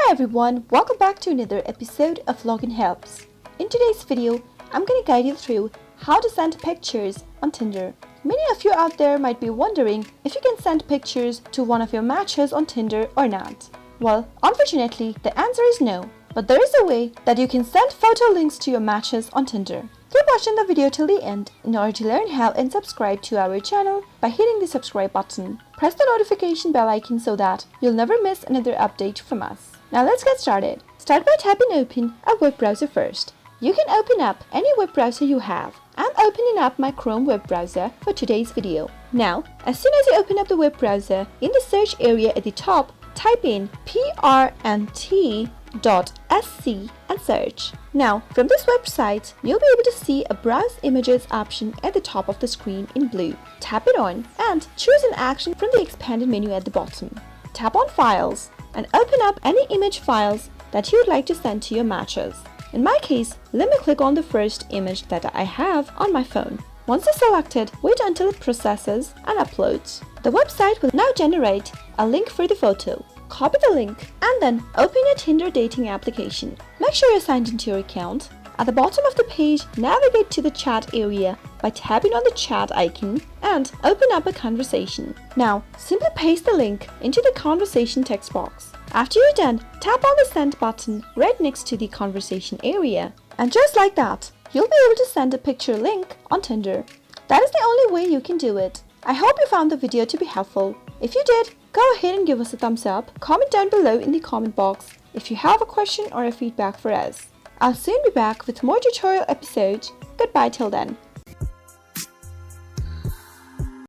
Hi everyone, welcome back to another episode of Login Helps. In today's video, I'm going to guide you through how to send pictures on Tinder. Many of you out there might be wondering if you can send pictures to one of your matches on Tinder or not. Well, unfortunately, the answer is no. But there is a way that you can send photo links to your matches on Tinder. Keep watching the video till the end in order to learn how and subscribe to our channel by hitting the subscribe button. Press the notification bell icon so that you'll never miss another update from us. Now let's get started. Start by tapping open a web browser first. You can open up any web browser you have. I'm opening up my Chrome web browser for today's video. Now, as soon as you open up the web browser, in the search area at the top, type in prnt.sc and search. Now, from this website, you'll be able to see a Browse Images option at the top of the screen in blue. Tap it on and choose an action from the expanded menu at the bottom. Tap on Files and open up any image files that you would like to send to your matches. In my case, let me click on the first image that I have on my phone. Once it's selected, wait until it processes and uploads. The website will now generate a link for the photo. Copy the link and then open your Tinder dating application. Make sure you're signed into your account. At the bottom of the page, navigate to the chat area by tapping on the chat icon and open up a conversation. Now, simply paste the link into the conversation text box. After you're done, tap on the send button right next to the conversation area. And just like that, you'll be able to send a picture link on Tinder. That is the only way you can do it. I hope you found the video to be helpful. If you did, go ahead and give us a thumbs up. Comment down below in the comment box if you have a question or a feedback for us. I'll soon be back with more tutorial episodes. Goodbye till then.